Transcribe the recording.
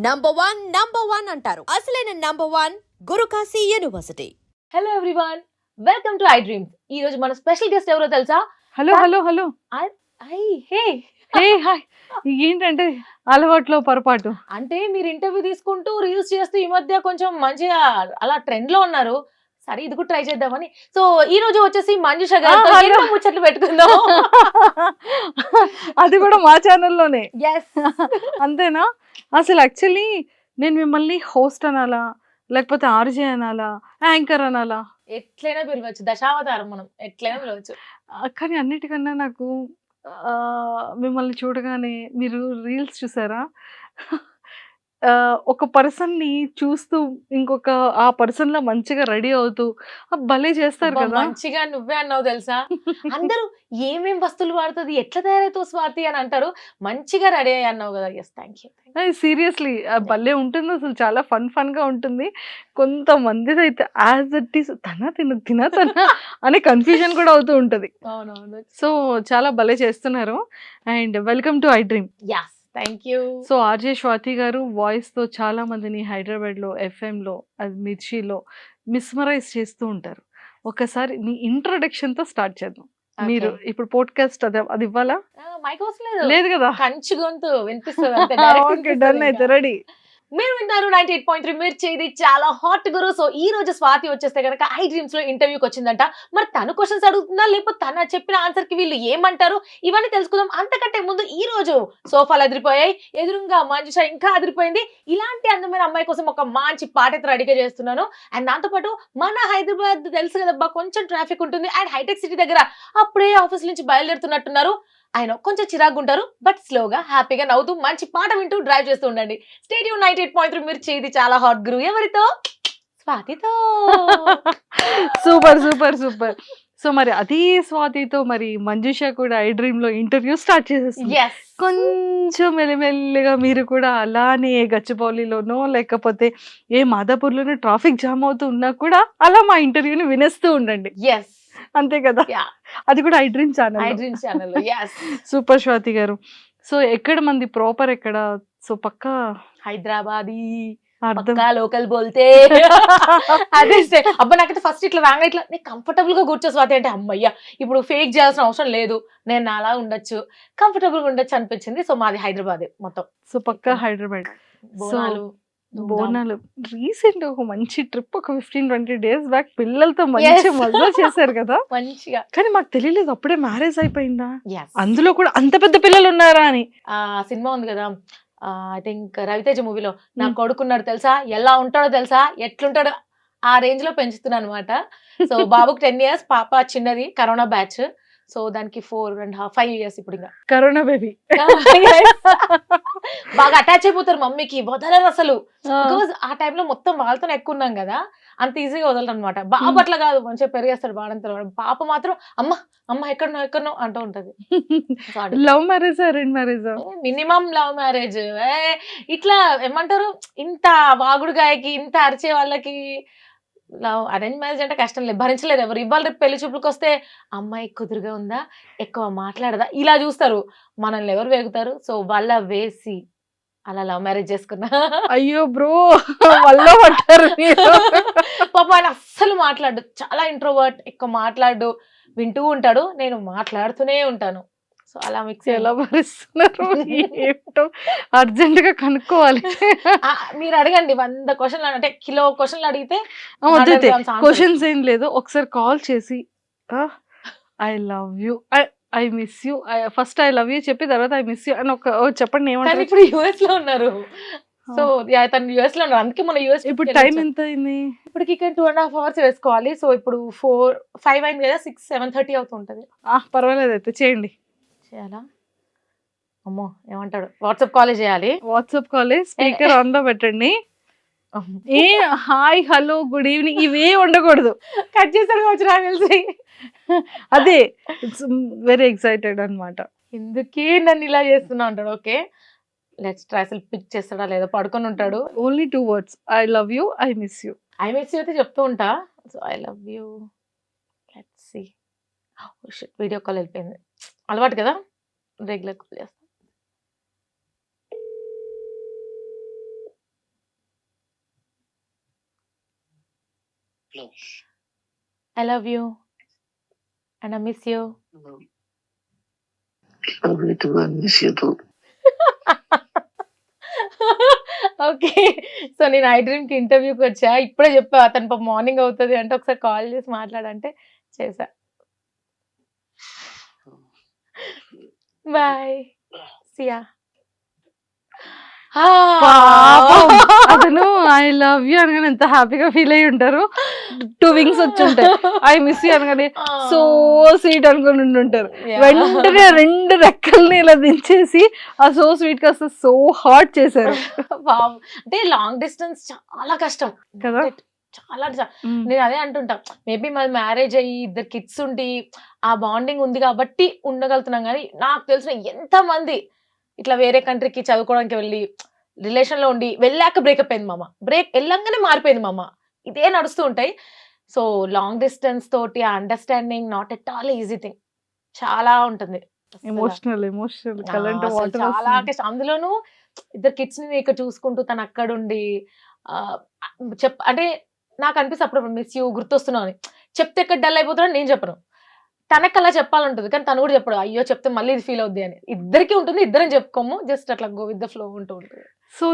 Number one అంటారు. అసలైన number one Guru Kashi university. Hello everyone, welcome to iDreams. ఈ రోజు మన స్పెషల్ గెస్ట్ ఎవరో తెలుసా? Hello hey hi. ఏంటంటే అలవాట్లో పొరపాటు. అంటే మీరు ఇంటర్వ్యూ తీసుకుంటూ రీల్స్ చేస్తూ ఈ మధ్య కొంచెం మంచిగా అలా ట్రెండ్ లో ఉన్నారు. సరే ఇది కూడా ట్రై చేద్దామని. సో ఈ రోజు వచ్చేసి మంజుష గారితో hello. ఎన్నో ముచ్చట్లు పెట్టుకుందాం. అది కూడా మా ఛానల్లోనే. Yes. అంతేనా? అసలు యాక్చువల్లీ నేను మిమ్మల్ని హోస్ట్ అనాలా, లేకపోతే ఆర్జే అనాలా, యాంకర్ అనాలా? ఎట్లయినా పిలవచ్చు, దశావతారం మనం ఎట్లయినా పిలవచ్చు. కానీ అన్నిటికన్నా నాకు మిమ్మల్ని చూడగానే మీరు రీల్స్ చూసారా? ఒక పర్సన్‌ని చూస్తూ ఇంకొక ఆ పర్సన్‌లా మంచిగా రెడీ అవుతూ భలే చేస్తారు అబ్బా, కదా! మంచిగా నువ్వే అన్నావు తెలుసా? అందరూ ఏమేం వస్తువులు వాడుతుంది, ఎట్లా తయారైతావు స్వాతి అని అంటారు. మంచిగా రెడీ అయ్యి అన్నావు కదా. Yes, thank you. సీరియస్లీ భలే ఉంటుంది. అసలు చాలా ఫన్‌గా ఉంటుంది. కొంతమందిదైతే యాజ్ ఇట్ ఈస్ తిన అనే కన్‌ఫ్యూజన్ కూడా అవుతూ ఉంటది. అవునవును. సో చాలా భలే చేస్తున్నారు. And welcome to I dream. Yes, thank you. So RJ Swathi garu వాయిస్‌తో చాలా మందిని హైదరాబాద్‌లో, ఎఫ్ఎంలో, అది మిర్చిలో మిస్మరైజ్ చేస్తూ ఉంటారు. ఒకసారి మీ ఇంట్రొడక్షన్‌తో స్టార్ట్ చేద్దాం. మీరు ఇప్పుడు పోడ్కాస్ట్ అది ఇవ్వాలా? మైక్ అవసరం లేదు. లేదు కదా? కంచి గొంతు వినిపిస్తుంది అంతే. ఓకే, డన్ అయితే రెడీ. మీరు విన్నారు 98.3 మిర్చి. ఇది చాలా హాట్ గురు. సో ఈ రోజు స్వాతి వచ్చేస్తే కనుక ఐ డ్రీమ్స్ లో ఇంటర్వ్యూకి వచ్చిందంట. మరి తను క్వశ్చన్స్ అడుగుతుందా, లేకపోతే తను చెప్పిన ఆన్సర్ కి వీళ్ళు ఏమంటారు, ఇవన్నీ తెలుసుకుందాం. అంతకంటే ముందు ఈ రోజు సోఫాలు అదిరిపోయాయి, ఎదురుగా మంజుష ఇంకా అదిరిపోయింది. ఇలాంటి అందమైన అమ్మాయి కోసం ఒక మంచి పాట అయితే రెడీగా చేస్తున్నాను. అండ్ దాంతోపాటు మన హైదరాబాద్ తెలుసు కదబ్బా, కొంచెం ట్రాఫిక్ ఉంటుంది. అండ్ హైటెక్ సిటీ దగ్గర అప్పుడే ఆఫీస్ నుంచి బయలుదేరుతున్నట్టున్నారు. ఆయన కొంచెం చిరాకు ఉంటారు, బట్ స్లోగా హ్యాపీగా నవ్వుతూ మంచి పాట వింటూ డ్రైవ్ చేస్తూ ఉండండి. స్టేడియం 98.3 మిర్చి. ఇది చాలా హాట్ గురు. ఎవరితో? స్వాతితో. సూపర్. సో మరి అదే స్వాతితో మరి మంజుష కూడా ఐ డ్రీమ్ లో ఇంటర్వ్యూ స్టార్ట్ చేసేస్తుంది. Yes. కొంచెం మెల్లిమెల్లిగా మీరు కూడా అలానే గచ్చిబౌలిలోనో లేకపోతే ఏ మాదాపూర్లోనో ట్రాఫిక్ జామ్ అవుతూ ఉన్నా కూడా అలా మా ఇంటర్వ్యూని వినేస్తూ ఉండండి. Yes. అంతే కదా? Yeah. అది కూడా I dream I channel. Dreams channel. Yes. Super Swathi గారు. సో ఎక్కడ మంది ప్రాపర్ ఎక్కడ? సో పక్కా హైదరాబాదీ అర్థం. పక్కా లోకల్ బోల్తే. అదే అబ్బా, నాకైతే ఫస్ట్ ఇట్లా రాగా ఇట్లా నేను కంఫర్టబుల్ గా కూర్చో స్వాతి అంటే అమ్మయ్య ఇప్పుడు ఫేక్ చేయాల్సిన అవసరం లేదు, నేను అలా ఉండొచ్చు, కంఫర్టబుల్ గా ఉండొచ్చు అనిపించింది. సో మాది హైదరాబాద్ మొత్తం. సో పక్కా హైదరాబాద్. బోనాలు, బోనాలు రీసెంట్ ఒక మంచి ట్రిప్ ఒక 15-20 డేస్ బ్యాక్ పిల్లలతో మంచి మజా చేశారు కదా. మంచిగా. కానీ మాకు తెలియలేదు అప్పుడే మ్యారేజ్ అయిపోయిందా, Yes. అందులో కూడా అంత పెద్ద పిల్లలు ఉన్నారా అని. ఆ సినిమా ఉంది కదా, ఐ థింక్ రవితేజ మూవీలో నా కొడుకున్నాడు తెలుసా, ఎలా ఉంటాడో తెలుసా, ఎట్లుంటాడో ఆ రేంజ్ లో పెంచుతున్నా అనమాట. సో బాబుకి 10 years, పాప చిన్నది కరోనా బ్యాచ్. సో దానికి 4.5, 5 years ఇప్పుడు ఇంకా. Corona baby. బాగా అటాచ్ అయిపోతారు మమ్మీకి, వదలరు అసలు. బికాజ్ ఆ టైంలో మొత్తం వాళ్ళతో ఎక్కువ ఉన్నాం కదా, అంత ఈజీగా వదలరు అనమాట. బాబు అట్లా కాదు, మంచిగా పెరిగేస్తాడు వాడంతా. పాప మాత్రం అమ్మ ఎక్కడనో అంటూ ఉంటది. Love marriage arrange marriage? Minimum love marriage. ఇట్లా ఏమంటారు, ఇంత వాగుడుగాయకి ఇంత అరిచే వాళ్ళకి లవ్ అరేంజ్ మ్యారేజ్ అంటే కష్టం లేదు, భరించలేదు ఎవరు. ఇవాళ రేపు పెళ్లి చూపులకు వస్తే అమ్మాయి కుదురుగా ఉందా, ఎక్కువ మాట్లాడదా, ఇలా చూస్తారు. మనల్ని ఎవరు వేగుతారు. సో వాళ్ళ వేసి అలా లవ్ మ్యారేజ్ చేసుకున్నా. అయ్యో బ్రో, వల్ల పట్టారు మీరు. పాప ఆయన అస్సలు మాట్లాడు, చాలా ఇంట్రోవర్ట్, ఎక్కువ మాట్లాడు, వింటూ ఉంటాడు, నేను మాట్లాడుతూనే ఉంటాను. సో అలా మిక్స్. ఎలా భరిస్తున్నారు ఏంటో అర్జెంట్ గా కనుక్కోవాలి. మీరు అడగండి 100 క్వశ్చన్లు, అంటే కిలో క్వశ్చన్లు అడిగితే క్వశ్చన్స్ ఏం లేదు, ఒకసారి కాల్ చేసి I love you, I miss you, first I love you చెప్పి తర్వాత ఐ మిస్ యూ అని చెప్పండి. ఏమంటారు? ఇప్పుడు యుఎస్ లో ఉన్నారు. సో తను యుఎస్ లో ఉన్నారు, అందుకే మన యుఎస్ ఇప్పుడు టైం ఎంత అయింది? ఇప్పటికి ఇక్కడ 2.5 hours వేసుకోవాలి. సో ఇప్పుడు 5 అయింది కదా, 7:30 అవుతుంటది. పర్వాలేదు అయితే చేయండి. చేయాలా? అమ్మో ఏమంటాడు, వాట్సాప్ కాల్ చేయాలి. వాట్సాప్ కాలే స్పీకర్ ఆన్ లో పెట్టండి. ఏ హాయ్ హలో గుడ్ ఈవినింగ్ ఇవే ఉండకూడదు. కట్ చేశాడు కావచ్చు నాకు తెలిసి. అదే వెరీ ఎక్సైటెడ్ అన్నమాట. ఎందుకే నన్ను ఇలా చేస్తున్నా అంటాడు. Okay let's try. అసలు పిక్ చేస్తాడా లేదా, పడుకొని ఉంటాడు. Only 2 words, I love you, I miss you. I miss you అయితే చెప్తూ ఉంటా. So I love you, let's see. Video call వెళ్ళిపోయింది, అలవాటు కదా, రెగ్యులర్ కాల్ చేస్తా. Love. I love you and I miss you. Love you too. I miss you too. Okay. So నేను I dream కి ఇంటర్వ్యూకి వచ్చా. ఇప్పుడే చెప్పా అతను మార్నింగ్ అవుతుంది అంటే ఒకసారి కాల్ చేసి మాట్లాడంటే చేసా. బాయ్. సియా. పాపం అతను ఐ లవ్ యూ అనగానే ఎంత హ్యాపీగా ఫీల్ అయ్యి ఉంటారు. 2 wings వచ్చి ఉంటాయి. ఐ మిస్ యూ అనగానే సో స్వీట్ అనుకుని ఉండుంటారు. వెంటనే 2 రెక్కల్ని ఇలా దించేసి ఆ సో స్వీట్ కాస్త సో హాట్ చేశారు అంటే లాంగ్ డిస్టెన్స్ చాలా కష్టం కదా. చాలా నేను అదే అంటుంటా. మేబీ మాది మ్యారేజ్ అయ్యి 2 kids ఉండి ఆ బాండింగ్ ఉంది కాబట్టి ఉండగలుగుతున్నాం. కానీ నాకు తెలిసిన ఎంత మంది ఇట్లా వేరే కంట్రీకి చదువుకోవడానికి వెళ్ళి రిలేషన్ లో ఉండి వెళ్ళాక బ్రేకప్ అయింది మామ. బ్రేక్ వెళ్ళంగానే మారిపోయింది మామ. ఇదే నడుస్తూ ఉంటాయి. సో లాంగ్ డిస్టెన్స్ తోటి ఆ understanding not at all easy thing. చాలా ఉంటుంది. ఎమోషనల్ కలంటే అసలు వాటర్ చాలా కష్టం. అందులోనూ 2 kids ని ఇక్కడ చూసుకుంటూ తను అక్కడుండి అంటే నాకు అనిపిస్తుంది అప్పుడు మిస్ యూ గుర్తొస్తున్నావు అని. చెప్తే ఎక్కడ డల్ అయిపోతున్నాడు నేను చెప్పను. తనకు అలా చెప్పాలంటుంది కానీ తను కూడా చెప్పడు. అయ్యో చెప్తే మళ్ళీ ఇది ఫీల్ అవుద్ది అని. ఇద్దరికి ఉంటుంది. ఇద్దరం చెప్పుకోము. జస్ట్ అట్లా గో విత్ ద ఫ్లో ఉంటూ ఉంటుంది. సో